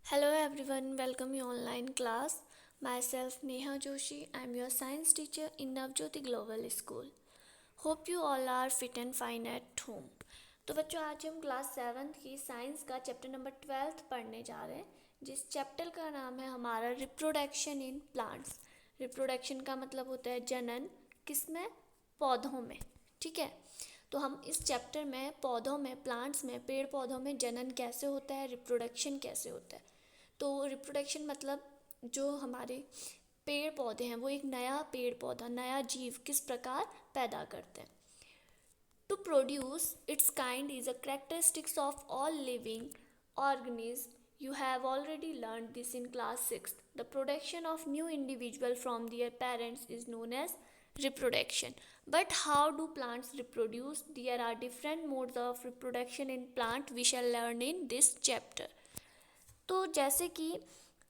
Hello everyone, welcome you online class. Myself Neha Joshi, I am your science teacher in Navjyoti Global School. Hope you all are fit and fine at home. तो बच्चों आज हम class 7th की science का chapter number 12 पढ़ने जा रहे हैं, जिस चैप्टर का नाम है हमारा रिप्रोडक्शन इन प्लांट्स। रिप्रोडक्शन का मतलब होता है जनन, किसमें? पौधों में। ठीक है, तो हम इस चैप्टर में पौधों में, प्लांट्स में, पेड़ पौधों में जनन कैसे होता है, रिप्रोडक्शन कैसे होता है। तो रिप्रोडक्शन मतलब जो हमारे पेड़ पौधे हैं वो एक नया पेड़ पौधा, नया जीव किस प्रकार पैदा करते हैं। To produce its kind is a characteristics of all living organisms. You have already learned this in class 6. The production of new individual from their parents is known as reproduction. But how do plants reproduce? There are different modes of reproduction in plant. We shall learn in this chapter. तो जैसे कि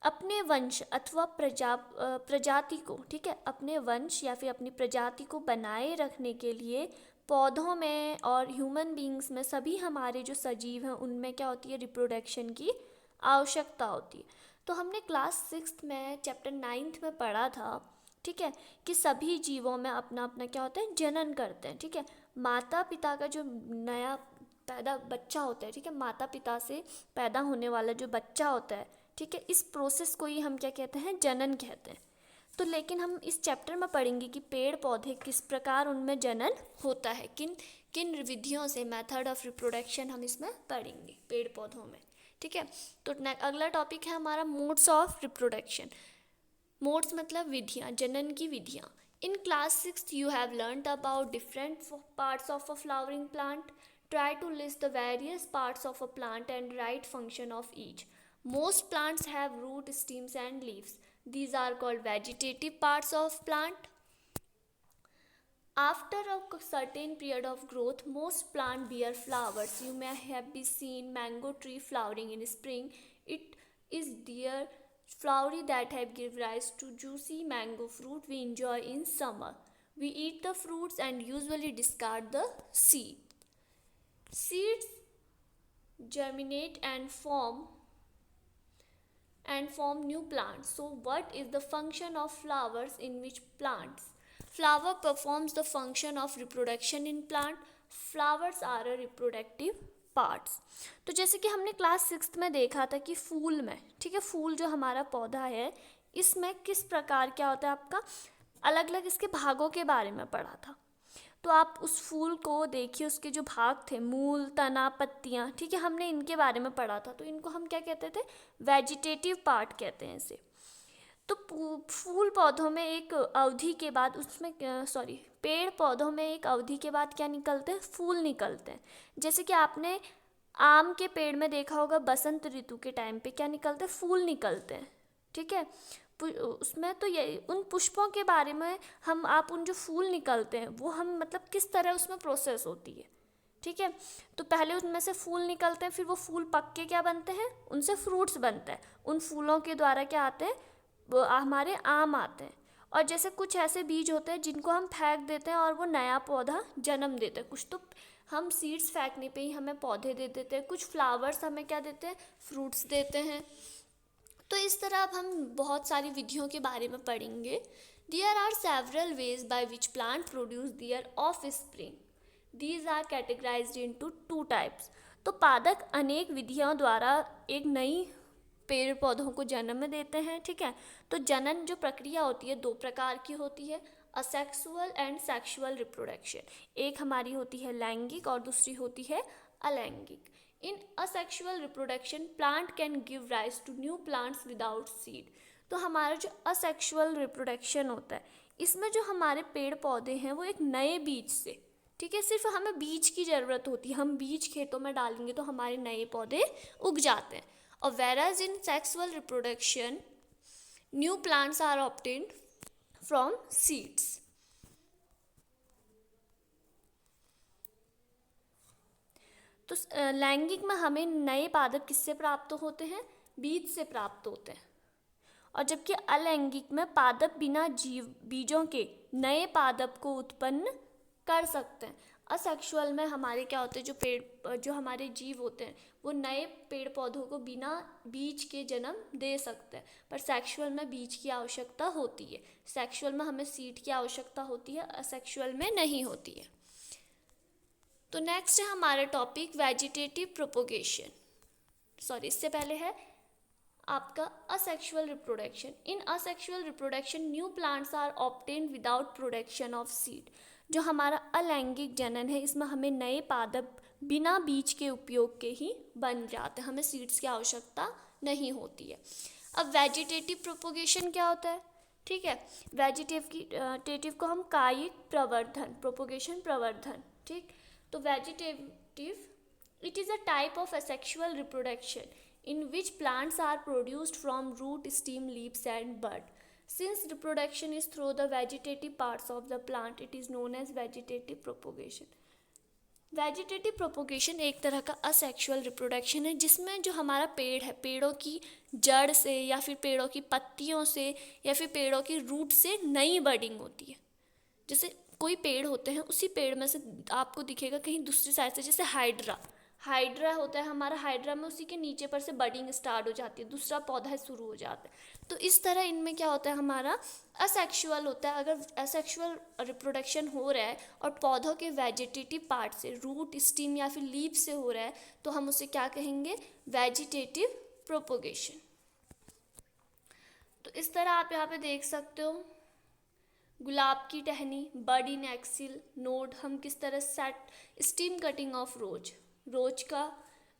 अपने वंश अथवा प्रजाति को, ठीक है, अपने वंश या फिर अपनी प्रजाति को बनाए रखने के लिए पौधों में और ह्यूमन बीइंग्स में, सभी हमारे जो सजीव हैं उनमें क्या होती है? रिप्रोडक्शन की आवश्यकता होती है। तो हमने क्लास 6 में चैप्टर 9 में पढ़ा था, ठीक है, कि सभी जीवों में अपना अपना क्या होता है? जनन करते हैं। ठीक है, माता पिता का जो नया पैदा बच्चा होता है, ठीक है, माता पिता से पैदा होने वाला जो बच्चा होता है, ठीक है, इस प्रोसेस को ही हम क्या कहते हैं? जनन कहते हैं। तो लेकिन हम इस चैप्टर में पढ़ेंगे कि पेड़ पौधे किस प्रकार उनमें जनन होता है, किन किन विधियों से, मेथड ऑफ रिप्रोडक्शन हम इसमें पढ़ेंगे पेड़ पौधों में। ठीक है, तो अगला टॉपिक है हमारा मोड्स ऑफ रिप्रोडक्शन। मोड्स मतलब विधियाँ, जनन की विधियाँ। In class 6 you have learnt about different parts of a flowering plant. Try to list the various parts of a plant and write function of each. Most plants have root, stems and leaves. These are called vegetative parts of plant. After a certain period of growth, most plants bear flowers. You may have seen mango tree flowering in spring. It is their flowery that have given rise to juicy mango fruit we enjoy in summer. We eat the fruits and usually discard the seed. Seeds germinate and form new plants. So what is the function of flowers in which plants? Flower performs the function of reproduction in plant. Flowers are a reproductive parts. तो जैसे कि हमने class 6 में देखा था कि फूल में, ठीक है, फूल जो हमारा पौधा है इसमें किस प्रकार क्या होता है, आपका अलग अलग इसके भागों के बारे में पढ़ा था। तो आप उस फूल को देखिए, उसके जो भाग थे, मूल, तना, पत्तियाँ, ठीक है, हमने इनके बारे में पढ़ा था। तो इनको हम क्या कहते थे? वेजिटेटिव पार्ट कहते हैं इसे। तो फूल पौधों में एक अवधि के बाद उसमें पेड़ पौधों में एक अवधि के बाद क्या निकलते हैं? फूल निकलते हैं। जैसे कि आपने आम के पेड़ में देखा होगा, बसंत ऋतु के टाइम पे क्या निकलते हैं? फूल निकलते हैं। ठीक है, उसमें तो ये उन पुष्पों के बारे में आप उन जो फूल निकलते हैं वो हम मतलब किस तरह उसमें प्रोसेस होती है। ठीक है, तो पहले उनमें से फूल निकलते हैं, फिर वो फूल पक के क्या बनते हैं? उनसे फ्रूट्स बनते हैं। उन फूलों के द्वारा क्या आते हैं? वो हमारे आम आते हैं। और जैसे कुछ ऐसे बीज होते हैं जिनको हम फेंक देते हैं और वो नया पौधा जन्म देते हैं। कुछ तो हम सीड्स फेंकने पे ही हमें पौधे दे देते हैं, कुछ फ्लावर्स हमें क्या देते हैं? फ्रूट्स देते हैं। तो इस तरह अब हम बहुत सारी विधियों के बारे में पढ़ेंगे। There are several ways by which plants produce their offspring. These are categorized into two types. तो पादप अनेक विधियों द्वारा एक नई पेड़ पौधों को जन्म देते हैं। ठीक है, तो जनन जो प्रक्रिया होती है दो प्रकार की होती है, असेक्सुअल एंड सेक्सुअल रिप्रोडक्शन। एक हमारी होती है लैंगिक और दूसरी होती है अलैंगिक। In asexual reproduction plant can give rise to new plants without seed. तो हमारा जो असेक्सुअल रिप्रोडक्शन होता है इसमें जो हमारे पेड़ पौधे हैं वो एक नए बीज से, ठीक है, सिर्फ हमें बीज की ज़रूरत होती है, हम बीज खेतों में डालेंगे तो हमारे नए पौधे उग जाते हैं। और whereas in sexual reproduction new plants are obtained from seeds. तो लैंगिक में हमें नए पादप किससे प्राप्त होते हैं? बीज से प्राप्त होते हैं। और जबकि अलैंगिक में पादप बिना बीजों के नए पादप को उत्पन्न कर सकते हैं। असेक्सुअल में हमारे क्या होते हैं? जो हमारे जीव होते हैं वो नए पेड़ पौधों को बिना बीज के जन्म दे सकते हैं, पर सेक्सुअल में बीज की आवश्यकता होती है। सेक्सुअल में हमें सीड की आवश्यकता होती है, असेक्सुअल में नहीं होती है। तो नेक्स्ट है हमारा टॉपिक वेजिटेटिव प्रोपोगेशन। इससे पहले है आपका asexual reproduction. In asexual reproduction new plants are obtained without production of seed. जो हमारा अलैंगिक जनन है, इसमें हमें नए पादप बिना बीज के उपयोग के ही बन जाते हैं, हमें सीड्स की आवश्यकता नहीं होती है। अब वेजिटेटिव प्रोपोगेशन क्या होता है? ठीक है, वेजिटेटिव को हम कायिक प्रवर्धन, प्रोपोगेशन प्रवर्धन, ठीक। तो vegetative it is a type of asexual reproduction in which plants are produced from root, stem, leaves and bud. Since reproduction is through the vegetative parts of the plant, it is known as vegetative propagation. Vegetative propagation एक तरह का asexual reproduction है, जिसमें जो हमारा पेड़ है, पेड़ों की जड़ से या फिर पेड़ों की पत्तियों से या फिर पेड़ों की रूट से नई बडिंग होती है। जैसे कोई पेड़ होते हैं, उसी पेड़ में से आपको दिखेगा कहीं दूसरी साइड से, जैसे हाइड्रा होता है हमारा, हाइड्रा में उसी के नीचे पर से बडिंग स्टार्ट हो जाती है, दूसरा पौधा शुरू हो जाता है। तो इस तरह इनमें क्या होता है, हमारा असेक्सुअल होता है। अगर असेक्सुअल रिप्रोडक्शन हो रहा है और पौधों के वेजिटेटिव पार्ट से, रूट, स्टीम या फिर लीफ से हो रहा है, तो हम उसे क्या कहेंगे? Vegetative propagation. तो इस तरह आप यहाँ पे देख सकते हो, गुलाब की टहनी, बड इन एक्सिल नोड, हम किस तरह सेट स्टीम कटिंग ऑफ रोज का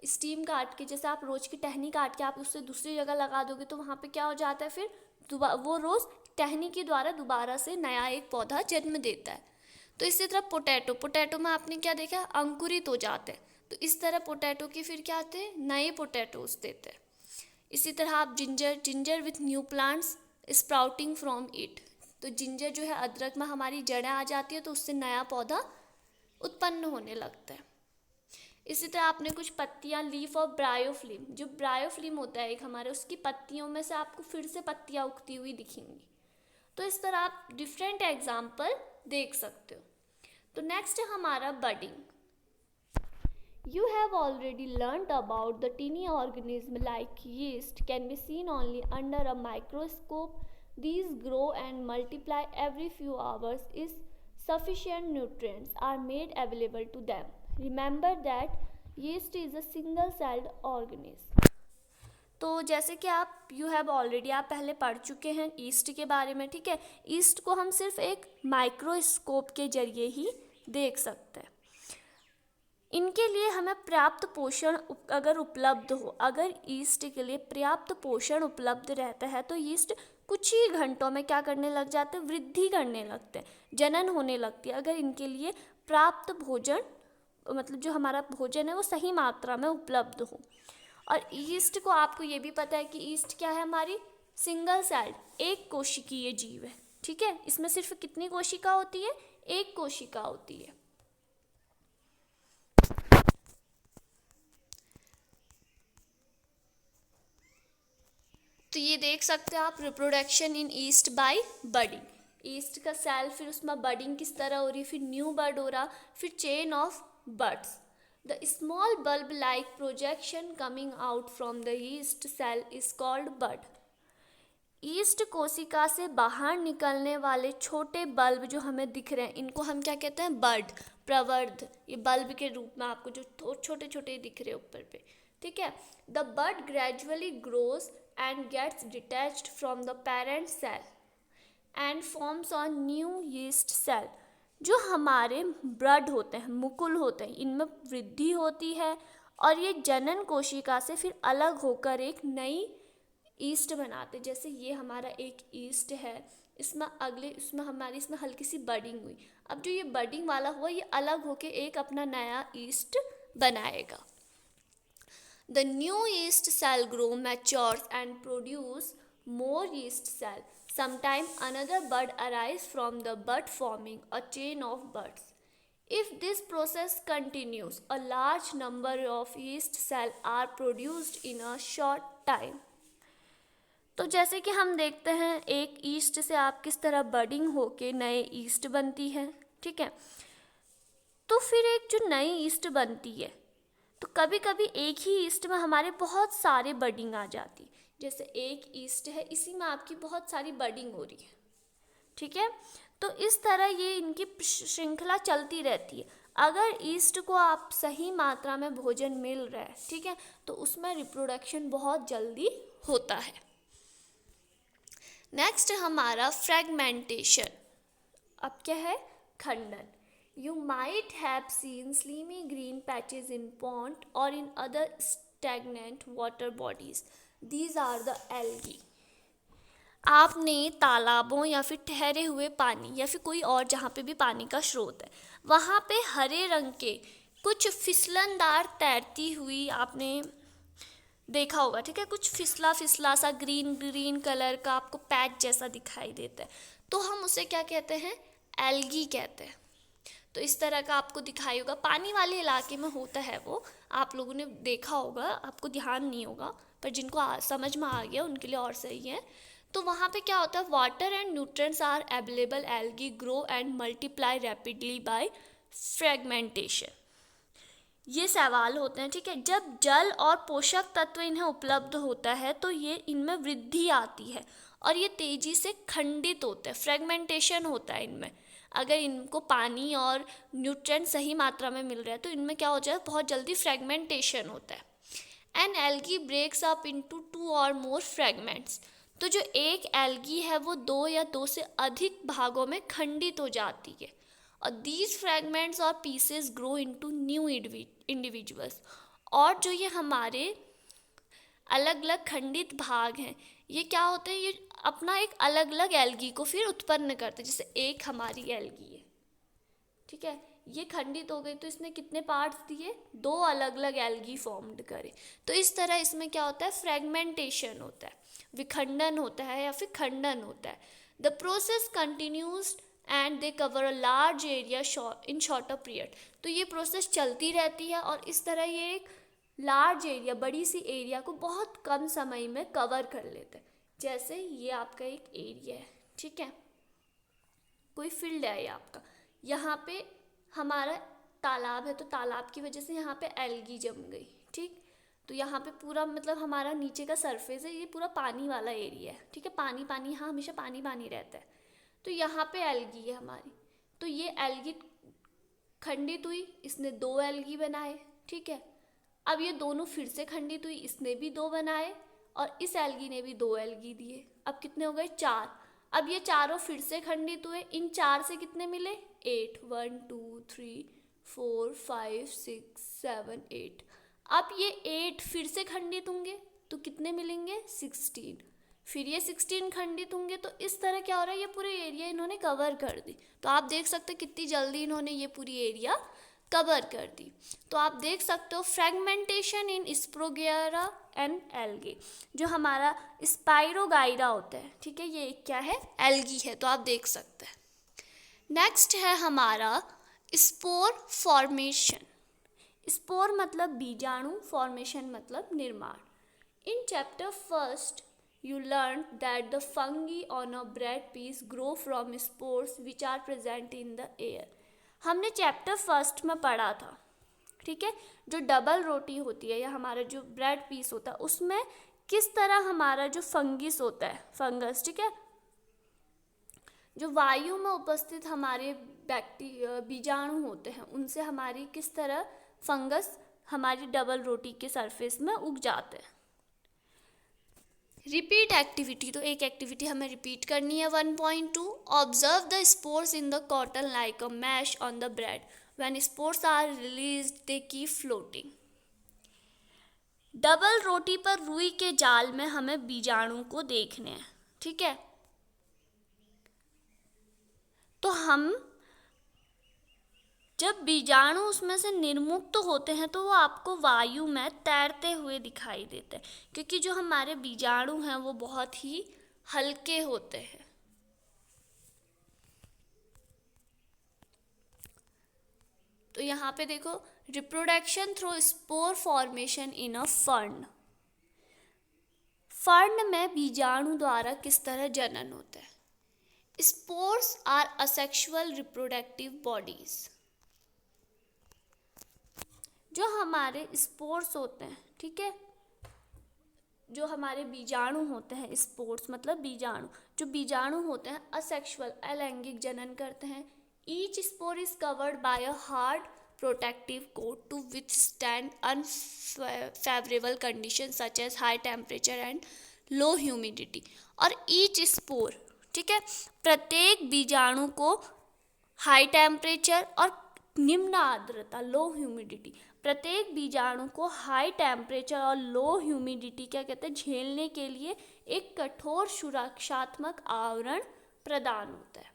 स्टीम काट के, जैसे आप रोज की टहनी काट के आप उससे दूसरी जगह लगा दोगे तो वहाँ पे क्या हो जाता है, फिर वो रोज टहनी के द्वारा दोबारा से नया एक पौधा जन्म देता है। तो इसी तरह पोटैटो में आपने क्या देखा, अंकुरित हो जाते हैं। तो इस तरह पोटैटो के फिर क्या आते हैं, नए पोटैटोज देते हैं। इसी तरह आप ginger with new plants sprouting from it. तो जिंजर जो है, अदरक में हमारी जड़ें आ जाती है, तो उससे नया पौधा उत्पन्न होने लगता है। इसी तरह आपने कुछ पत्तियां, लीफ और ब्रायोफ्लिम, जो ब्रायोफ्लिम होता है एक हमारे, उसकी पत्तियों में से आपको फिर से पत्तियां उगती हुई दिखेंगी। तो इस तरह आप डिफरेंट एग्जाम्पल देख सकते हो। तो नेक्स्ट है हमारा budding. You have already learnt about the tiny organism like yeast can be seen only under a microscope. These grow and multiply every few hours if sufficient nutrients are made available to them. Remember that yeast is a single-celled organism. तो जैसे कि आप आप पहले पढ़ चुके हैं east के बारे में, ठीक है। ईस्ट को हम सिर्फ एक माइक्रोस्कोप के जरिए ही देख सकते हैं। इनके लिए हमें पर्याप्त पोषण अगर उपलब्ध हो, अगर ईस्ट के लिए पर्याप्त पोषण उपलब्ध रहता है तो ईस्ट कुछ ही घंटों में क्या करने लग जाते हैं, वृद्धि करने लगते हैं, जनन होने लगती है। अगर इनके लिए प्राप्त भोजन, मतलब जो हमारा भोजन है वो सही मात्रा में उपलब्ध हो। और ईस्ट को आपको ये भी पता है कि ईस्ट क्या है, हमारी सिंगल सेल्ड, एक कोशिकीय जीव है, ठीक है। इसमें सिर्फ कितनी कोशिका होती है, एक कोशिका होती है। तो ये देख सकते हैं आप, reproduction in yeast by budding. Yeast का सेल, फिर उसमें बडिंग किस तरह हो रही, फिर न्यू बड हो रहा, फिर chain of buds. The small bulb like projection coming out from the yeast cell is called bud. Yeast कोशिका से बाहर निकलने वाले छोटे बल्ब जो हमें दिख रहे हैं, इनको हम क्या कहते हैं, बड, प्रवर्ध। ये बल्ब के रूप में आपको जो छोटे छोटे दिख रहे हैं ऊपर पे, ठीक है। The bud gradually grows and gets detached from the parent cell and forms a new yeast cell. जो हमारे ब्लड होते हैं, मुकुल होते हैं, इनमें वृद्धि होती है और ये जनन कोशिका से फिर अलग होकर एक नई ईस्ट बनाते। जैसे ये हमारा एक ईस्ट है, इसमें हल्की सी बडिंग हुई। अब जो ये बडिंग वाला हुआ, ये अलग होकर एक अपना नया ईस्ट बनाएगा। The new yeast cell grow, matures and produce more yeast cell. Sometimes another bud arise from the bud forming a chain of buds. If this process continues, a large number of yeast cells are produced in a short time. तो जैसे कि हम देखते हैं एक east से आप किस तरह बडिंग होके नए ईस्ट बनती है, ठीक है। तो फिर एक जो नई ईस्ट बनती है, तो कभी कभी एक ही ईस्ट में हमारे बहुत सारे बडिंग आ जाती, जैसे एक ईस्ट है, इसी में आपकी बहुत सारी बडिंग हो रही है, ठीक है। तो इस तरह ये इनकी श्रृंखला चलती रहती है। अगर ईस्ट को आप सही मात्रा में भोजन मिल रहा है, ठीक है, तो उसमें रिप्रोडक्शन बहुत जल्दी होता है। नेक्स्ट हमारा फ्रेगमेंटेशन। अब क्या है? खंडन। You might have seen slimy green patches in pond और in other stagnant water bodies, these are the algae. आपने तालाबों या फिर ठहरे हुए पानी या फिर कोई और जहाँ पे भी पानी का स्रोत है, वहाँ पे हरे रंग के कुछ फिसलनदार तैरती हुई आपने देखा होगा, ठीक है, कुछ फिसला फिसला सा ग्रीन ग्रीन कलर का आपको पैच जैसा दिखाई देता है, तो हम उसे क्या कहते हैं? एल्गी कहते हैं। तो इस तरह का आपको दिखाई होगा, पानी वाले इलाके में होता है वो, आप लोगों ने देखा होगा, आपको ध्यान नहीं होगा, पर जिनको समझ में आ गया उनके लिए और सही है। तो वहाँ पे क्या होता है? Water and nutrients are available, algae grow and multiply rapidly by fragmentation. ये सवाल होते हैं, ठीक है। जब जल और पोषक तत्व इन्हें उपलब्ध होता है तो ये इनमें वृद्धि आती है और ये तेजी से खंडित होते हैं, फ्रेगमेंटेशन होता है इनमें। अगर इनको पानी और न्यूट्रिएंट सही मात्रा में मिल रहा है तो इनमें क्या हो जाए? बहुत जल्दी फ्रेगमेंटेशन होता है। An algae breaks up into 2 और मोर फ्रेगमेंट्स। तो जो एक एल्गी है वो 2 या 2 से अधिक भागों में खंडित हो जाती है और दीज फ्रैगमेंट्स और pieces grow into new individuals. और जो ये हमारे अलग अलग खंडित भाग हैं, ये क्या होते हैं? ये अपना एक अलग अलग एल्गी को फिर उत्पन्न करते हैं। जैसे एक हमारी एल्गी है, ठीक है, ये खंडित हो गई तो इसने कितने पार्ट्स दिए? 2 अलग अलग एल्गी फॉर्म्ड करे। तो इस तरह इसमें क्या होता है? फ्रेगमेंटेशन होता है, विखंडन होता है या फिर खंडन होता है। The process continues and they cover a large area in shorter period. तो ये प्रोसेस चलती रहती है और इस तरह ये एक लार्ज एरिया, बड़ी सी एरिया को बहुत कम समय में कवर कर लेते हैं। जैसे ये आपका एक एरिया है, ठीक है, कोई फील्ड है ये आपका, यहाँ पे हमारा तालाब है, तो तालाब की वजह से यहाँ पे एल्गी जम गई, ठीक। तो यहाँ पे पूरा मतलब हमारा नीचे का सरफेस है, ये पूरा पानी वाला एरिया है, ठीक है, पानी पानी, यहाँ हमेशा पानी पानी रहता है। तो यहाँ पे एल्गी है हमारी, तो ये एल्गी खंडित हुई, इसने 2 एल्गी बनाए, ठीक है। अब ये दोनों फिर से खंडित हुई, इसने भी 2 बनाए और इस एल्गी ने भी 2 एल्गी दिए। अब कितने हो गए? 4। अब ये चारों फिर से खंडित हुए, इन 4 से कितने मिले? 8, 1 2 3 4 5 6 7 8। अब ये 8 फिर से खंडित होंगे तो कितने मिलेंगे? 16। फिर ये 16 खंडित होंगे, तो इस तरह क्या हो रहा है? ये पूरे एरिया इन्होंने कवर कर दी। तो आप देख सकते हैं कितनी जल्दी इन्होंने ये पूरी एरिया कवर कर दी। तो आप देख सकते हो फ्रेगमेंटेशन इन स्पोरगेरा एंड एल्गी। जो हमारा स्पाइरोगाइरा होता है, ठीक है, ये क्या है? एल्गी है, तो आप देख सकते हैं। नेक्स्ट है हमारा स्पोर फॉर्मेशन। स्पोर मतलब बीजाणु, फॉर्मेशन मतलब निर्माण। In chapter first you learned that the fungi on a bread piece grow from spores which are present in the air. हमने चैप्टर फर्स्ट में पढ़ा था, ठीक है, जो डबल रोटी होती है या हमारा जो ब्रेड पीस होता है उसमें किस तरह हमारा जो फंगिस होता है, फंगस, ठीक है, जो वायु में उपस्थित हमारे बीजाणु होते हैं उनसे हमारी किस तरह फंगस हमारी डबल रोटी के सरफेस में उग जाते हैं। रिपीट एक्टिविटी, तो एक एक्टिविटी हमें रिपीट करनी है। 1.2 observe the spores in the cotton like a mesh on the bread, when spores are released they keep floating. Double रोटी पर रुई के जाल में हमें बीजाणु को देखने हैं, ठीक है। तो हम जब बीजाणु उसमें से निर्मुक्त होते हैं तो वो आपको वायु में तैरते हुए दिखाई देते हैं, क्योंकि जो हमारे बीजाणु हैं वो बहुत ही हल्के होते हैं। तो यहाँ पे देखो, reproduction through spore formation in a fern. Fern में बीजाणु द्वारा किस तरह जनन होता है? Spores are asexual reproductive bodies जो हमारे स्पोर्स होते हैं, ठीक है, जो हमारे बीजाणु होते हैं, स्पोर्स मतलब बीजाणु, जो बीजाणु होते हैं असेक्सुअल अलैंगिक जनन करते हैं। Each spore is covered by a hard protective coat to withstand unfavourable condition such as high temperature and low humidity. और ईच स्पोर, ठीक है, प्रत्येक बीजाणु को हाई टेम्परेचर और निम्न आर्द्रता लो ह्यूमिडिटी, प्रत्येक बीजाणु को हाई टेम्परेचर और लो ह्यूमिडिटी क्या कहते हैं, झेलने के लिए एक कठोर सुरक्षात्मक आवरण प्रदान होता है।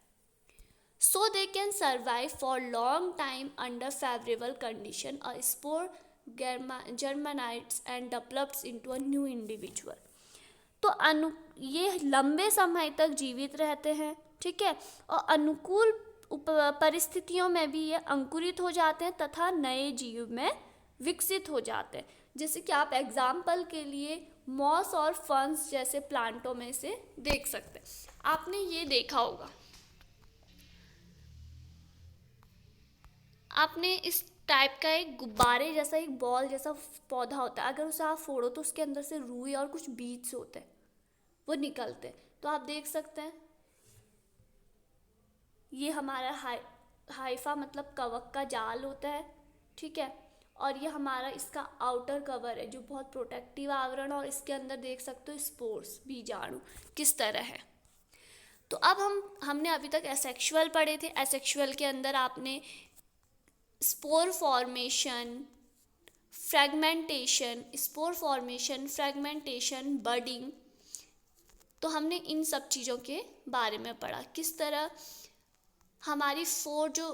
So they can survive for long time under favourable condition. A spore germinates and develops into a new individual। तो ये लंबे समय तक जीवित रहते हैं, ठीक है, और अनुकूल परिस्थितियों में भी ये अंकुरित हो जाते हैं तथा नए जीव में विकसित हो जाते हैं। जैसे कि आप एग्जाम्पल के लिए मॉस और फर्न्स जैसे प्लांटों में से देख सकते हैं। आपने ये देखा होगा, आपने इस टाइप का एक गुब्बारे जैसा एक बॉल जैसा पौधा होता है, अगर उसे आप फोड़ो तो उसके अंदर से रुई और कुछ बीज होते हैं, वो निकलते हैं। तो आप देख सकते हैं ये हमारा हाइफा मतलब कवक का जाल होता है, ठीक है, और ये हमारा इसका आउटर कवर है जो बहुत प्रोटेक्टिव आवरण, और इसके अंदर देख सकते हो स्पोर्स बीजाणु किस तरह है। तो अब हमने अभी तक एसेक्सुअल पढ़े थे। एसेक्सुअल के अंदर आपने spore formation, fragmentation, spore formation, fragmentation, budding, तो हमने इन सब चीज़ों के बारे में पढ़ा। किस तरह हमारी 4 जो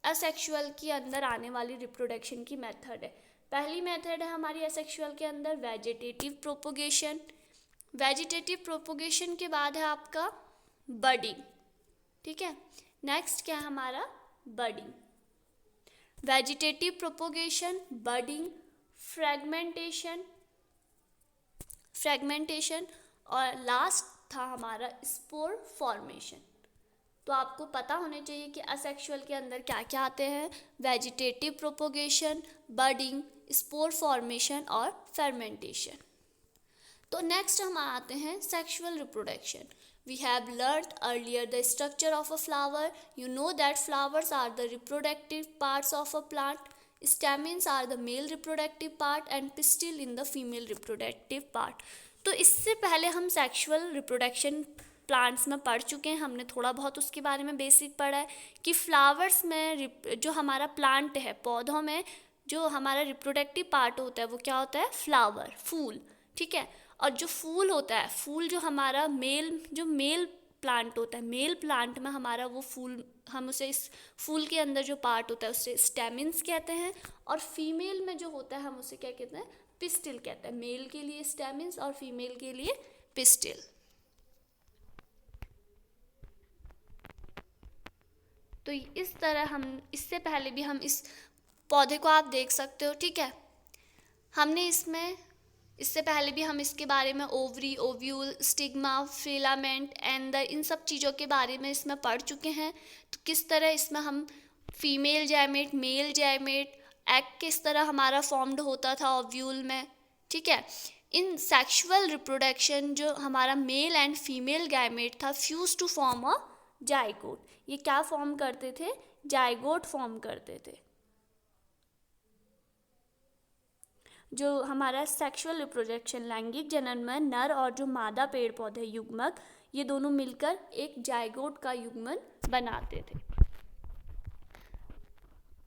असेक्सुअल के अंदर आने वाली रिप्रोडक्शन की मेथड है। पहली मेथड है हमारी असेक्सुअल के अंदर वेजिटेटिव प्रोपोगेशन। वेजिटेटिव प्रोपोगेशन के बाद है आपका बडिंग, ठीक है। नेक्स्ट क्या है हमारा budding, vegetative propagation, budding, fragmentation और लास्ट था हमारा स्पोर फॉर्मेशन। तो आपको पता होने चाहिए कि असेक्सुअल के अंदर क्या क्या आते हैं, vegetative propagation, budding, spore formation और फर्मेंटेशन। तो नेक्स्ट हम आते हैं sexual reproduction. We have learnt earlier the structure of a flower. You know that flowers are the reproductive parts of a plant. Stamens are the male reproductive part and pistil in the female reproductive part. तो इससे पहले हम sexual reproduction plants में पढ़ चुके हैं, हमने थोड़ा बहुत उसके बारे में बेसिक पढ़ा है कि फ्लावर्स में जो हमारा प्लांट है, पौधों में जो हमारा रिप्रोडक्टिव पार्ट होता है वो क्या होता है, फ्लावर, फूल, ठीक है। और जो फूल होता है, फूल जो हमारा मेल प्लांट होता है, मेल प्लांट में हमारा वो फूल, हम उसे इस फूल के अंदर जो पार्ट होता है उसे स्टेमिन्स कहते हैं, और फीमेल में जो होता है हम उसे क्या कहते हैं, पिस्टिल कहते हैं। मेल के लिए स्टेमिन्स और फीमेल के लिए पिस्टिल। तो इस तरह हम इससे पहले भी हम इस पौधे को आप देख सकते हो, ठीक है। हमने इससे पहले भी हम इसके बारे में ovary, ovule, stigma, filament, and in सब चीज़ों के बारे में इसमें पढ़ चुके हैं। तो किस तरह इसमें हम फीमेल जैमेट, मेल जैमेट, एग किस तरह हमारा फॉर्म्ड होता था ओव्यूल में, ठीक है। इन सेक्सुअल रिप्रोडक्शन जो हमारा मेल एंड फीमेल गैमेट था fuse to form a zygote. ये क्या फॉर्म करते थे, जाइगोट फॉर्म करते थे। जो हमारा सेक्सुअल रिप्रोडक्शन लैंगिक जनन में नर और जो मादा पेड़ पौधे युग्मक, ये दोनों मिलकर एक जाइगोट का युग्मन बनाते थे।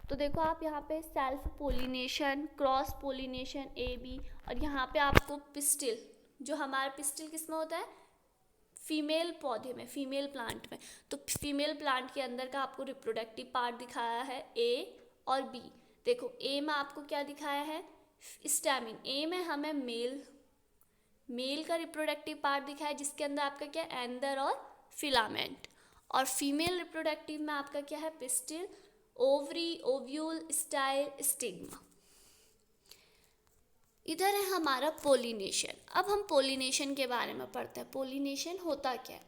तो देखो आप यहाँ पे self pollination, cross pollination A B, और यहाँ पे आपको पिस्टिल, जो हमारा पिस्टिल किस में होता है, फीमेल पौधे में, फीमेल प्लांट में। तो फीमेल प्लांट के अंदर का आपको रिप्रोडक्टिव पार्ट दिखाया है ए और बी। देखो ए में आपको क्या दिखाया है, स्टैमिन। ए में हमें मेल का रिप्रोडक्टिव पार्ट दिखाया है जिसके अंदर आपका क्या, एंदर और फिलामेंट। और फीमेल रिप्रोडक्टिव में आपका क्या है, pistil, ovary, ovule, style, stigma. इधर है हमारा पोलिनेशन। अब हम पोलिनेशन के बारे में पढ़ते हैं। पोलिनेशन होता क्या है,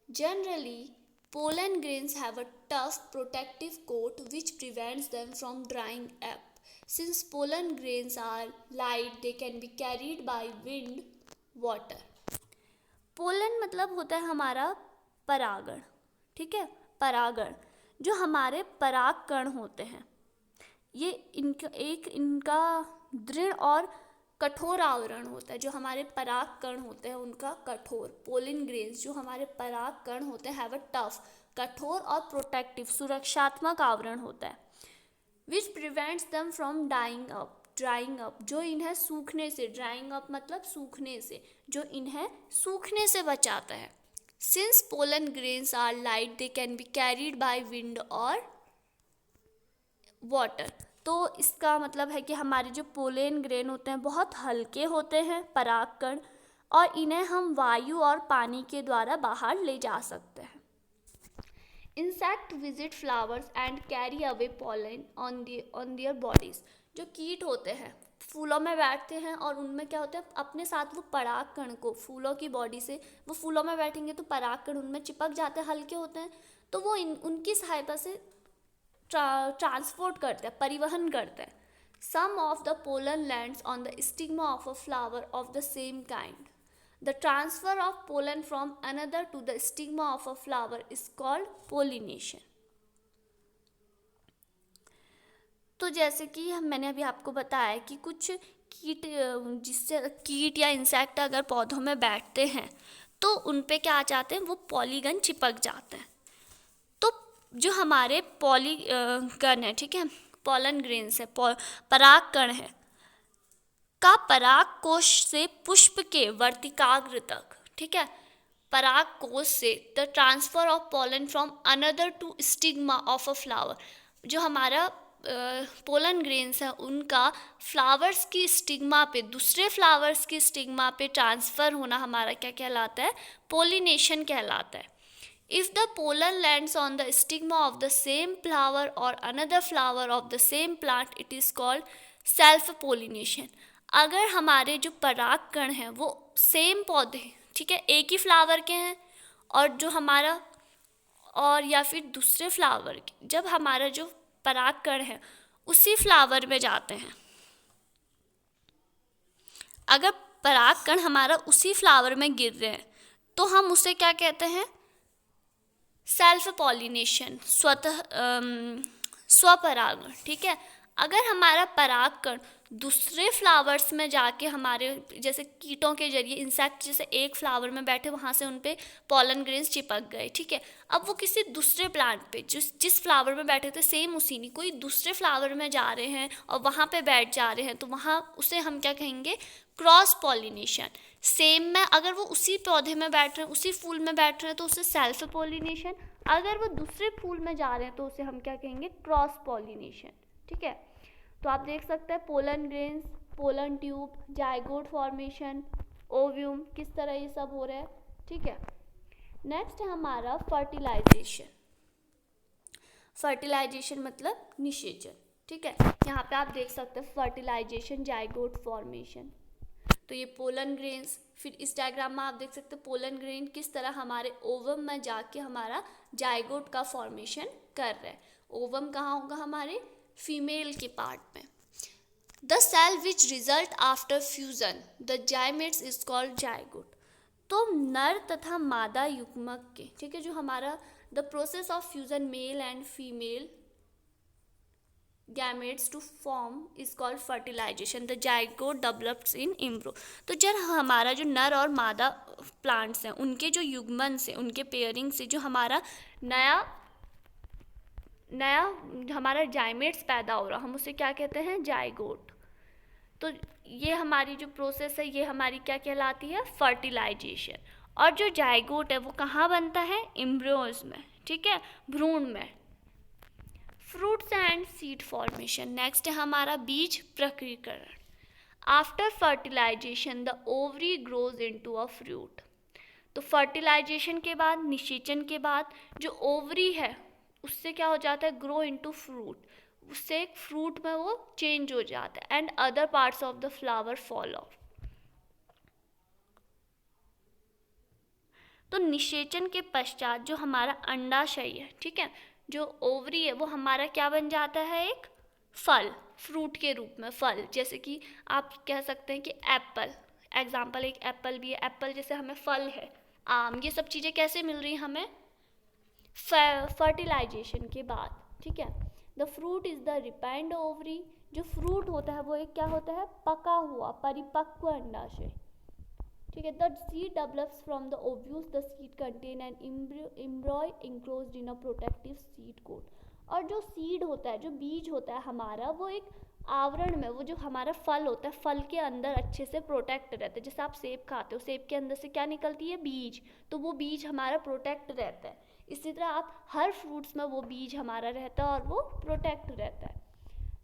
generally pollen grains have a tough protective coat which prevents them from drying up. Since pollen grains are light, they can be carried by wind, water. Pollen मतलब होता है हमारा परागण, ठीक है, परागण जो हमारे पराग कण होते हैं, ये इनका दृढ़ और कठोर आवरण होता है। जो हमारे पराग कण होते हैं उनका कठोर, पोलन ग्रेन्स जो हमारे पराग कण होते हैं हैव अ टफ, कठोर और प्रोटेक्टिव, सुरक्षात्मक आवरण होता है। Which prevents them from drawing up, जो इन्हें सूखने से, ड्राइंग अप मतलब सूखने से, जो इन्हें सूखने से बचाता है। Since pollen grains are light, they can be carried by wind और वाटर। तो इसका मतलब है कि हमारे जो पोलन ग्रेन होते हैं बहुत हल्के होते हैं, परागकण, और इन्हें हम वायु और पानी के द्वारा बाहर ले जा सकते हैं। Insect visit flowers and carry away pollen on their bodies. जो कीट होते हैं फूलों में बैठते हैं और उनमें क्या होता है, अपने साथ वो परागकण को, फूलों की बॉडी से वो फूलों में बैठेंगे तो परागकण उनमें चिपक जाते हैं, हल्के होते हैं, तो वो उनकी सहायता से ट्रांसपोर्ट करते हैं, परिवहन करते हैं। Some of the pollen lands on the stigma of a flower of the same kind. The transfer of pollen from another to the stigma of a flower is called pollination. तो जैसे कि मैंने अभी आपको बताया कि कुछ कीट या इंसेक्ट अगर पौधों में बैठते हैं तो उन पे क्या आ जाते हैं, वो पॉलीगन चिपक जाते हैं। तो जो हमारे पॉलीगन है, ठीक है, पोलन ग्रेन्स है, परागकण है, का पराग कोश से पुष्प के वर्तिकाग्र तक, ठीक है, पराग कोश से the transfer of pollen from anther to stigma of a flower. जो हमारा पोलन ग्रेन्स है उनका फ्लावर्स की स्टिग्मा पे, दूसरे फ्लावर्स की स्टिग्मा पे ट्रांसफ़र होना हमारा क्या कहलाता है, पोलिनेशन कहलाता है। If the pollen lands on the stigma of the same flower और another flower of the same plant, it is called self pollination. अगर हमारे जो परागकण हैं वो सेम पौधे, ठीक है, एक ही फ्लावर के हैं, और जो हमारा, और या फिर दूसरे फ्लावर के, जब हमारा जो परागकण है उसी फ्लावर में जाते हैं, अगर परागकण हमारा उसी फ्लावर में गिर रहे हैं तो हम उसे क्या कहते हैं, सेल्फ पॉलिनेशन, स्वपरागण, ठीक है। अगर हमारा परागकण दूसरे फ्लावर्स में जाके हमारे जैसे कीटों के जरिए, इंसेक्ट जैसे एक फ्लावर में बैठे वहाँ से उन पे पोलन ग्रेन्स चिपक गए, ठीक है, अब वो किसी दूसरे प्लांट पे जिस फ्लावर में बैठे थे सेम उसी नहीं, कोई दूसरे फ्लावर में जा रहे हैं और वहाँ पे बैठ जा रहे हैं, तो वहाँ उसे हम क्या कहेंगे, क्रॉस पॉलिनेशन। सेम में अगर वो उसी पौधे में बैठ रहे हैं, उसी फूल में बैठ रहे हैं तो उसे सेल्फ पॉलिनेशन, अगर वो दूसरे फूल में जा रहे हैं तो उसे हम क्या कहेंगे, क्रॉस पॉलिनेशन, ठीक है। तो आप देख सकते हैं pollen grains, pollen tube, zygote formation, ovum, किस तरह ये सब हो रहा है, ठीक है। नेक्स्ट है हमारा फर्टिलाइजेशन। फर्टिलाइजेशन मतलब निषेचन, ठीक है। यहाँ पे आप देख सकते हैं फर्टिलाइजेशन, जाइगोट फॉर्मेशन, तो ये पोलन ग्रेन्स। फिर इस डायग्राम में आप देख सकते हैं पोलन ग्रेन किस तरह हमारे ओवम में जाके हमारा जाइगोट का फॉर्मेशन कर रहा है। ओवम कहाँ होगा, हमारे फीमेल के पार्ट में। The cell which result after fusion the gametes is called zygote. तो नर तथा मादा युग्मक के, ठीक है, जो हमारा the process of fusion mail and female gametes to form is called fertilization. The zygote develops in embryo. तो जब हमारा जो नर और मादा प्लांट्स हैं उनके जो युग्मन से, उनके पेयरिंग से जो हमारा नया हमारा जाइमेट्स पैदा हो रहा, हम उसे क्या कहते हैं, जाइगोट। तो ये हमारी जो प्रोसेस है ये हमारी क्या कहलाती है, फर्टिलाइजेशन। और जो जाइगोट है वो कहाँ बनता है, एम्ब्रियोज में, ठीक है, भ्रूण में। Fruits and seed formation. Next है हमारा बीज प्रक्रिकरण। After fertilisation the ovary grows into a fruit. तो फर्टिलाइजेशन के बाद, निषेचन के बाद जो ओवरी है उससे क्या हो जाता है, ग्रो इनटू फ्रूट, उससे एक फ्रूट में वो चेंज हो जाता है, and other parts of the flower fall of. तो निषेचन के पश्चात जो हमारा अंडाशय है, ठीक है, जो ओवरी है वो हमारा क्या बन जाता है, एक फल, फ्रूट के रूप में, फल, जैसे कि आप कह सकते हैं कि एप्पल, एग्जाम्पल एक एप्पल भी है, एप्पल जैसे हमें फल है, आम, ये सब चीज़ें कैसे मिल रही हैं हमें, फर्टिलाइजेशन के बाद, ठीक है। The fruit is the रिपेंड ovary, जो फ्रूट होता है वो एक क्या होता है, पका हुआ परिपक्व अंडाशय, ठीक है। The seed develops from the ovules, the seed contain an embryo enclosed in a protective seed coat, और जो सीड होता है, जो बीज होता है हमारा, वो एक आवरण में, वो जो हमारा फल होता है, फल के अंदर अच्छे से प्रोटेक्ट रहता है। जैसे आप सेब खाते हो, सेब के अंदर से क्या निकलती है, बीज, तो वो बीज हमारा प्रोटेक्ट रहता है। इसी तरह आप हर फ्रूट्स में वो बीज हमारा रहता है और वो प्रोटेक्ट रहता है।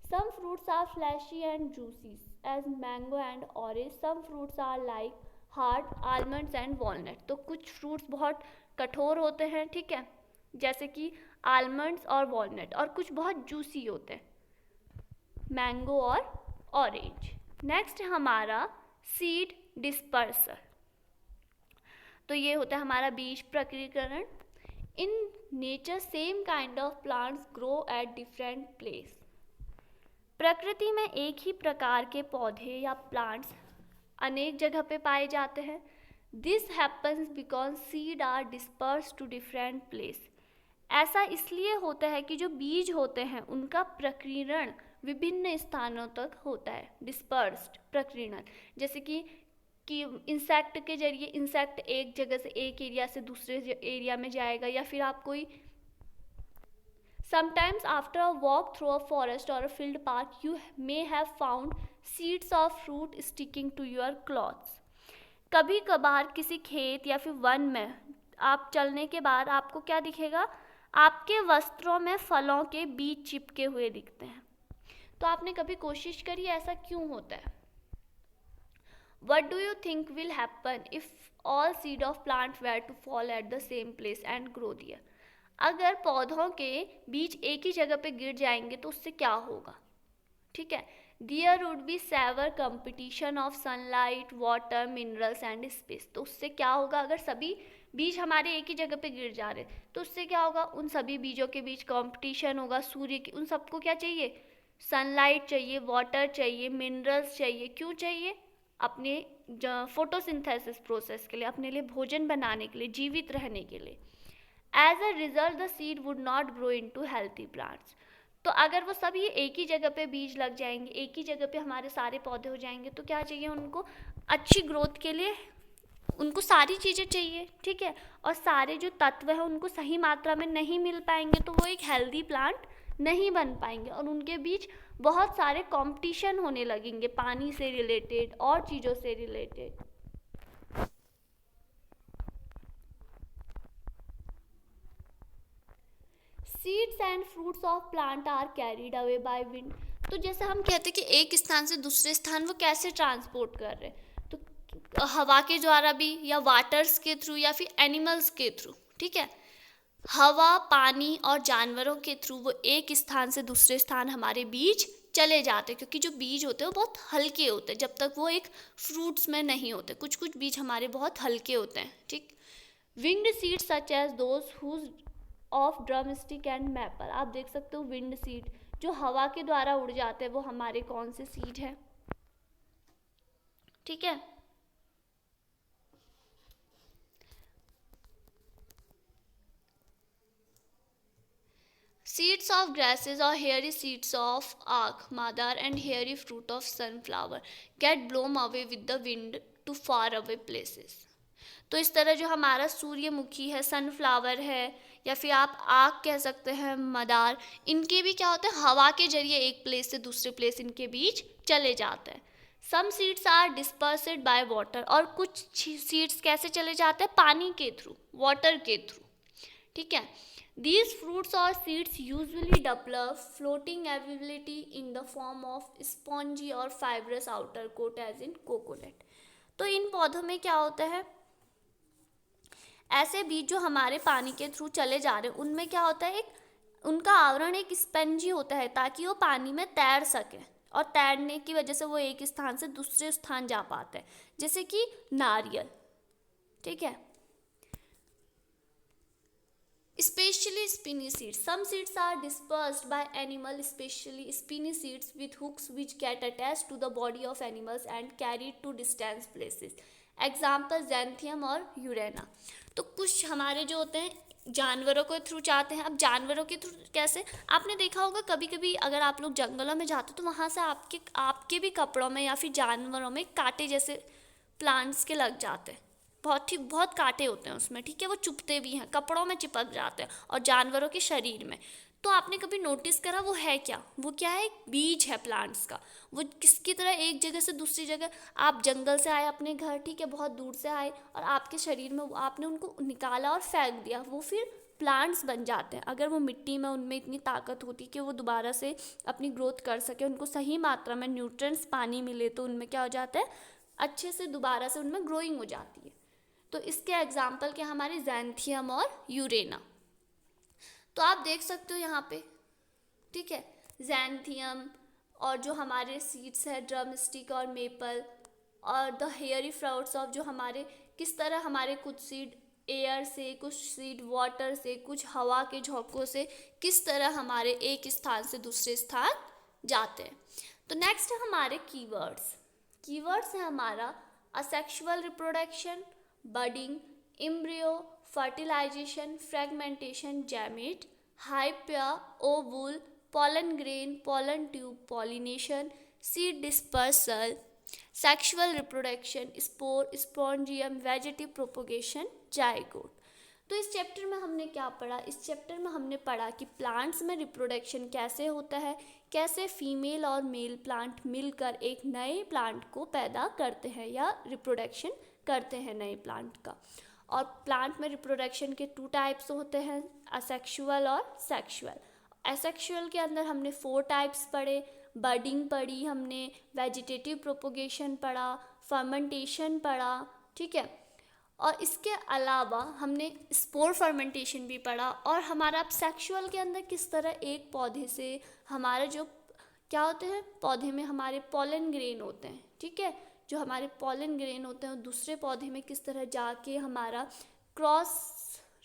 Some fruits are fleshy and juicy as mango and orange, some fruits are like hard almonds and walnut, तो कुछ फ्रूट्स बहुत कठोर होते हैं, ठीक है, जैसे कि आलमंड्स और वॉलनट, और कुछ बहुत जूसी होते हैं, मैंगो और ऑरेंज। नेक्स्ट हमारा सीड डिस्पर्सर, तो ये होता है हमारा बीज प्रक्रियकरण। In nature same kind of plants grow at different place, प्रकृति में एक ही प्रकार के पौधे या प्लांट्स अनेक जगह पे पाए जाते हैं। This happens because seed are disperse to different place, ऐसा इसलिए होता है कि जो बीज होते हैं उनका प्रकीर्णन विभिन्न स्थानों तक होता है, डिस्पर्स्ड प्रकीर्णन, जैसे कि इंसेक्ट के जरिए, इंसेक्ट एक जगह से, एक एरिया से दूसरे एरिया में जाएगा, या फिर आप कोई sometimes after a walk through a forest or a field park you may have found seeds of fruit sticking to your clothes, कभी कभार किसी खेत या फिर वन में आप चलने के बाद आपको क्या दिखेगा, आपके वस्त्रों में फलों के बीज चिपके हुए दिखते हैं। तो आपने कभी कोशिश करी ऐसा क्यों होता है? What do you think will happen if all seed of plant were to fall at the same place and grow there? अगर पौधों के बीज एक ही जगह पे गिर जाएंगे तो उससे क्या होगा, ठीक है। There would be severe competition of sunlight, water, minerals and space, तो उससे क्या होगा, अगर सभी बीज हमारे एक ही जगह पे गिर जा रहे तो उससे क्या होगा, उन सभी बीजों के बीच कंपटीशन होगा, सूर्य की, उन सबको क्या चाहिए, सनलाइट चाहिए, वाटर चाहिए, मिनरल्स चाहिए, क्यों चाहिए, अपने फोटोसिंथेसिस प्रोसेस के लिए, अपने लिए भोजन बनाने के लिए, जीवित रहने के लिए। As a result the seed would not grow into healthy plants, तो अगर वो सब ये एक ही जगह पे बीज लग जाएंगे, एक ही जगह पे हमारे सारे पौधे हो जाएंगे, तो क्या चाहिए उनको, अच्छी ग्रोथ के लिए उनको सारी चीज़ें चाहिए, ठीक है, और सारे जो तत्व हैं उनको सही मात्रा में नहीं मिल पाएंगे तो वो एक हेल्दी प्लांट नहीं बन पाएंगे, और उनके बीच बहुत सारे कंपटीशन होने लगेंगे, पानी से रिलेटेड और चीज़ों से related. Seeds and fruits of plant are carried away by wind, तो जैसे हम कहते हैं कि एक स्थान से दूसरे स्थान वो कैसे ट्रांसपोर्ट कर रहे हैं, तो हवा के द्वारा भी, या वाटर्स के थ्रू, या फिर एनिमल्स के थ्रू, ठीक है, हवा, पानी और जानवरों के थ्रू वो एक स्थान से दूसरे स्थान हमारे बीज चले जाते हैं, क्योंकि जो बीज होते हैं वो बहुत हल्के होते हैं, जब तक वो एक फ्रूट्स में नहीं होते, कुछ कुछ बीज हमारे बहुत हल्के होते हैं, ठीक। Winged seed such as those whose of drumstick and maple, आप देख सकते हो विंड सीड जो हवा के द्वारा उड़ जाते हैं, वो हमारे कौन से सीड है, ठीक है। Seeds of grasses or hairy seeds of ackh, madar and hairy fruit of sunflower get blown away with the wind to far away places. तो इस तरह जो हमारा सूर्यमुखी है, सनफ्लावर है, या फिर आप आग कह सकते हैं, मदार, इनके भी क्या होता है, हवा के जरिए एक प्लेस से दूसरे प्लेस इनके बीच चले जाते हैं। Some seeds are dispersed by water, और कुछ सीड्स कैसे चले जाते हैं, पानी के थ्रू, वाटर के थ्रू, ठीक है। These fruits or seeds usually develop floating ability in the form of spongy or fibrous outer coat as in coconut. तो इन पौधों में क्या होता है, ऐसे बीज जो हमारे पानी के थ्रू चले जा रहे हैं उनमें क्या होता है, एक उनका आवरण एक स्पंजी होता है ताकि वो पानी में तैर सके, और तैरने की वजह से वो एक स्थान से दूसरे स्थान जा पाते हैं, जैसे कि नारियल, ठीक है। Especially spiny seeds. Some seeds are dispersed by animal, especially spiny seeds with hooks which get attached to the body of animals and carried to distant places. Example Xanthium और यूरेना. तो कुछ हमारे जो होते हैं जानवरों के थ्रू जाते हैं. अब जानवरों के थ्रू कैसे, आपने देखा होगा कभी कभी अगर आप लोग जंगलों में जाते हो तो वहाँ से आपके भी कपड़ों में या फिर जानवरों में कांटे जैसे प्लांट्स के लग जाते हैं. बहुत कांटे होते हैं उसमें, ठीक है, वो चुभते भी हैं, कपड़ों में चिपक जाते हैं और जानवरों के शरीर में. तो आपने कभी नोटिस करा वो है क्या, वो क्या है, एक बीज है प्लांट्स का. वो किसकी तरह एक जगह से दूसरी जगह, आप जंगल से आए अपने घर, ठीक है, बहुत दूर से आए और आपके शरीर में आपने उनको निकाला और फेंक दिया, वो फिर प्लांट्स बन जाते हैं. अगर वो मिट्टी में उनमें इतनी ताकत होती कि वो दोबारा से अपनी ग्रोथ कर सके, उनको सही मात्रा में न्यूट्रिएंट्स पानी मिले तो उनमें क्या हो जाता है, अच्छे से दोबारा से उनमें ग्रोइंग हो जाती है. तो इसके एग्जाम्पल क्या हमारे जैंथियम और यूरेना. तो आप देख सकते हो यहाँ पे, ठीक है, जैंथियम और जो हमारे सीड्स है ड्रम स्टिक और मेपल और द हेयरी फ्लावर्स ऑफ, जो हमारे किस तरह हमारे कुछ सीड एयर से, कुछ सीड वाटर से, कुछ हवा के झोंकों से किस तरह हमारे एक स्थान से दूसरे स्थान जाते हैं. तो नेक्स्ट है हमारे कीवर्ड्स. कीवर्ड्स है हमारा asexual reproduction, budding, embryo, fertilisation, fragmentation, gamete, hyphae, ovule, pollen grain, pollen tube, pollination, seed dispersal, sexual reproduction, spore, spongium, vegetative propagation, zygote. तो इस चैप्टर में हमने क्या पढ़ा, इस चैप्टर में हमने पढ़ा कि प्लांट्स में रिप्रोडक्शन कैसे होता है, कैसे फीमेल और मेल प्लांट मिलकर एक नए प्लांट को पैदा करते हैं या रिप्रोडक्शन करते हैं नए प्लांट का. और प्लांट में रिप्रोडक्शन के 2 टाइप्स होते हैं, असेक्सुअल और सेक्सुअल. एसेक्सुअल के अंदर हमने 4 टाइप्स पढ़े, बडिंग पढ़ी हमने, वेजिटेटिव प्रोपोगेशन पढ़ा, फर्मेंटेशन पढ़ा, ठीक है, और इसके अलावा हमने स्पोर फर्मेंटेशन भी पढ़ा. और हमारा अब सेक्सुअल के अंदर किस तरह एक पौधे से हमारा जो क्या होते हैं, पौधे में हमारे पॉलन ग्रेन होते हैं, ठीक है, जो हमारे पॉलन ग्रेन होते हैं वो दूसरे पौधे में किस तरह जाके हमारा क्रॉस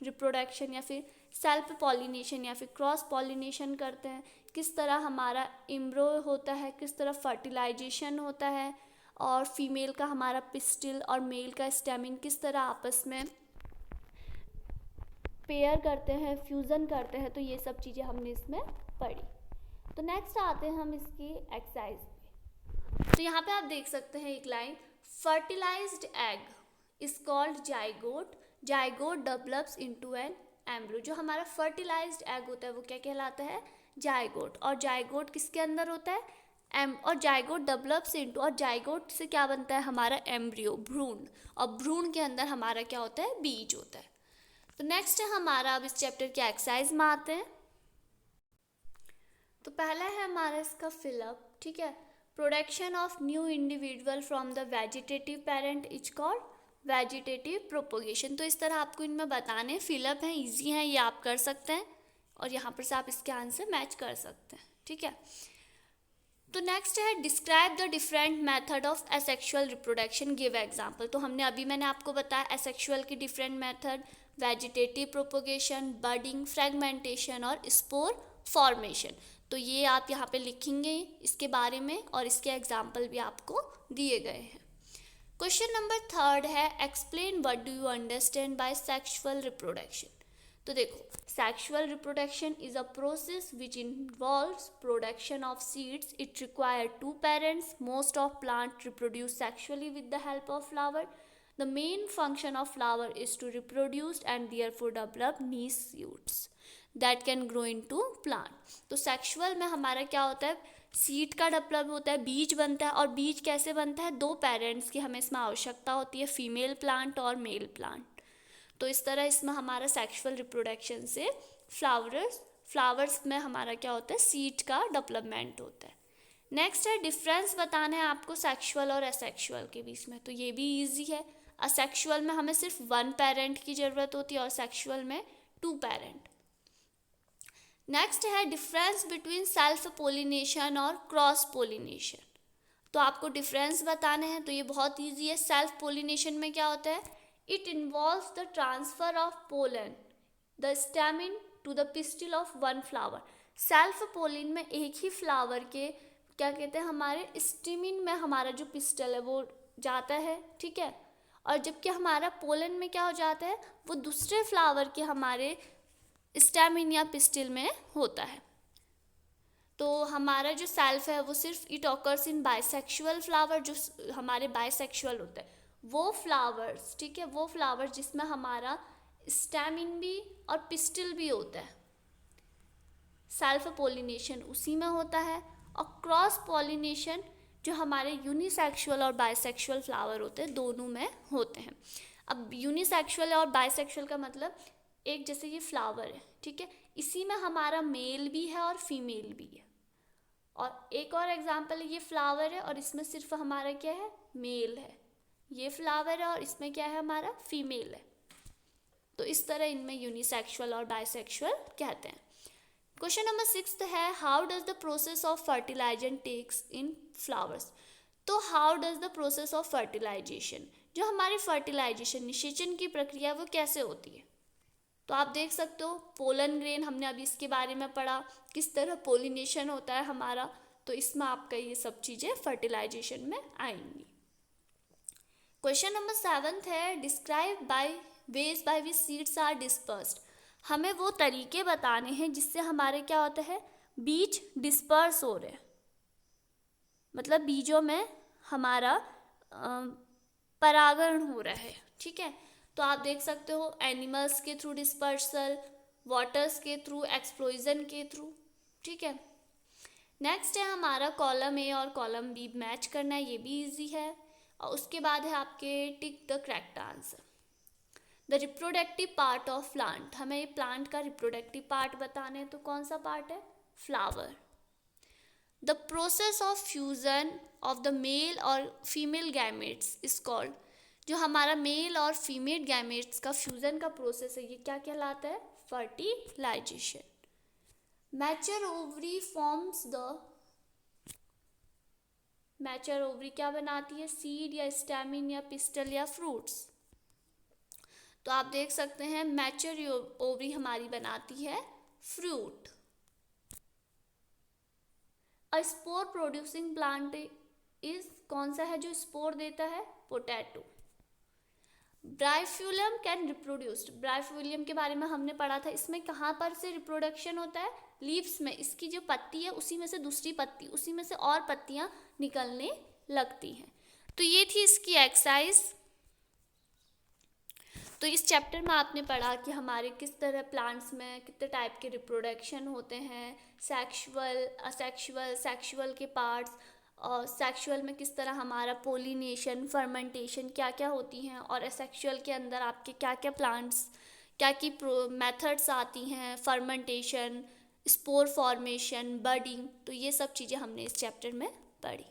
रिप्रोडक्शन या फिर सेल्फ पॉलिनेशन या फिर क्रॉस पॉलिनेशन करते हैं, किस तरह हमारा एम्ब्रो होता है, किस तरह फर्टिलाइजेशन होता है, और फीमेल का हमारा पिस्टिल और मेल का स्टेमिन किस तरह आपस में पेयर करते हैं, फ्यूज़न करते हैं. तो ये सब चीज़ें हमने इसमें पढ़ी. तो नेक्स्ट आते हैं हम इसकी एक्सरसाइज पे. तो यहाँ पे आप देख सकते हैं एक line, fertilised egg is called zygote, zygote develops into an embryo. जो हमारा फर्टिलाइज्ड एग होता है वो क्या कहलाता है, जाइगोट. और जाइगोट किसके अंदर होता है, और जाइगोट डेवलप्स इनटू, और जाइगोट से क्या बनता है हमारा एम्ब्रियो, भ्रूण, और भ्रूण के अंदर हमारा क्या होता है, बीज होता है. तो नेक्स्ट है हमारा, अब इस चैप्टर के एक्सरसाइज में आते हैं. तो पहला है हमारा इसका फिलअप, ठीक है, production of new individual from the vegetative parent is called vegetative propagation. तो इस तरह आपको इनमें बताने, फिलअप हैं, इजी हैं, ये आप कर सकते हैं और यहाँ पर से आप इसके आंसर मैच कर सकते हैं, ठीक है. तो नेक्स्ट है describe the different method of asexual reproduction, give example. तो मैंने आपको बताया एसेक्सुअल की different method, vegetative propagation, budding, fragmentation और स्पोर फॉर्मेशन. तो ये आप यहाँ पे लिखेंगे इसके बारे में और इसके एग्जाम्पल भी आपको दिए गए हैं. क्वेश्चन नंबर 3 है explain what do you understand by sexual reproduction. तो देखो, sexual reproduction is a process which involves production of seeds. It require 2 parents. Most of plant reproduce sexually with the help of flower. The main function of flower is to reproduce and therefore develop niche shoots that can grow into plant. तो sexual में हमारा क्या होता है, seed का develop होता है, बीज बनता है. और बीज कैसे बनता है, 2 पेरेंट्स की हमें इसमें आवश्यकता होती है, फीमेल प्लांट और मेल प्लांट. तो इस तरह इसमें हमारा सेक्सुअल रिप्रोडक्शन से फ्लावर्स में हमारा क्या होता है, सीड का डेवलपमेंट होता है. नेक्स्ट है डिफरेंस बताना है आपको सेक्सुअल और असेक्सुअल के बीच में. तो ये भी ईजी है. असेक्सुअल में हमें सिर्फ 1 पेरेंट की ज़रूरत होती है और सेक्सुअल में 2 पेरेंट. नेक्स्ट है डिफरेंस बिटवीन सेल्फ पोलिनेशन और क्रॉस पोलिनेशन. तो आपको डिफरेंस बताने हैं. तो ये बहुत ईजी है. सेल्फ पोलिनेशन में क्या होता है, it involves the transfer of pollen the stamen to the pistil of one flower. Self pollen में एक ही फ्लावर के क्या कहते हैं, हमारे स्टेमिन में हमारा जो पिस्टल है वो जाता है, ठीक है, और जबकि हमारा पोलन में क्या हो जाता है, वो दूसरे फ्लावर के हमारे स्टैमिन या पिस्टिल में होता है। तो हमारा जो सेल्फ है वो सिर्फ it occurs in bisexual flower, जो हमारे बाइसेक्सुअल होते हैं वो फ्लावर्स, ठीक है, वो फ्लावर जिसमें हमारा स्टैमिन भी और पिस्टिल भी होता है, सेल्फ पोलिनेशन उसी में होता है। और क्रॉस पोलिनेशन जो हमारे यूनिसेक्सुअल और बाइसेक्सुअल फ्लावर होते हैं दोनों में होते हैं। अब यूनिसेक्सुअल और बाइसेक्सुअल का मतलब, एक जैसे ये फ्लावर है, ठीक है, इसी में हमारा मेल भी है और फीमेल भी है। और एक और एग्जांपल है, ये फ्लावर है और इसमें सिर्फ हमारा क्या है, मेल है। ये फ्लावर है और इसमें क्या है, हमारा फीमेल है। तो इस तरह इनमें यूनिसेक्सुअल और बाइसेक्सुअल कहते हैं। क्वेश्चन नंबर 6 है, how does the process of fertilisation takes in flowers. तो how does the process of fertilisation, जो हमारी फर्टिलाइजेशन निषेचन की प्रक्रिया वो कैसे होती है। तो आप देख सकते हो पोलन ग्रेन, हमने अभी इसके बारे में पढ़ा, किस तरह पोलिनेशन होता है हमारा, तो इसमें आपका ये सब चीज़ें फर्टिलाइजेशन में आएंगी। क्वेश्चन नंबर 7 है, describe by ways by which seeds are dispersed. हमें वो तरीके बताने हैं जिससे हमारे क्या होता है, बीज डिस्पर्स हो रहे हैं, मतलब बीजों में हमारा परागण हो रहा है, ठीक है। तो आप देख सकते हो एनिमल्स के थ्रू डिस्पर्सल, वाटर्स के थ्रू, एक्सप्लोजन के थ्रू, ठीक है। नेक्स्ट है हमारा कॉलम ए और कॉलम बी मैच करना है, ये भी इजी है। और उसके बाद है आपके tick the correct answer. The reproductive part of plant, हमें ये प्लांट का रिप्रोडक्टिव पार्ट बताना है, तो कौन सा पार्ट है, flower. The process of fusion of the male और फीमेल गैमेट्स इज कॉल्ड, जो हमारा मेल और फीमेल गैमेट्स का फ्यूजन का प्रोसेस है ये क्या कहलाता है, fertilisation. Mature ovary forms the, mature ovary क्या बनाती है, सीड या स्टैमिन या पिस्टल या फ्रूट्स। तो आप देख सकते हैं मैच्योर ओवरी हमारी बनाती है fruit. A spore producing plant is, कौन सा है जो स्पोर देता है, पोटैटो। ब्राइफ्यूलियम कैन रिप्रोड्यूस्ड, ब्राइफ्यूलियम के बारे में हमने पढ़ा था, इसमें कहाँ पर से रिप्रोडक्शन होता है, लीव्स में, इसकी जो पत्ती है उसी में से दूसरी पत्ती, उसी में से और पत्तियां निकलने लगती हैं। तो ये थी इसकी एक्सरसाइज। तो इस चैप्टर में आपने पढ़ा कि हमारे किस तरह प्लांट्स में कितने टाइप के रिप्रोडक्शन होते हैं, सेक्सुअल, असेक्सुअल, सेक्सुअल के पार्ट्स, और सेक्सुअल में किस तरह हमारा पोलिनेशन, फर्मेंटेशन क्या क्या होती हैं, और असेक्सुअल के अंदर आपके क्या क्या प्लांट्स, क्या की मेथड्स आती हैं, फर्मेंटेशन, स्पोर फॉर्मेशन, बडिंग। तो ये सब चीज़ें हमने इस चैप्टर में पढ़ी।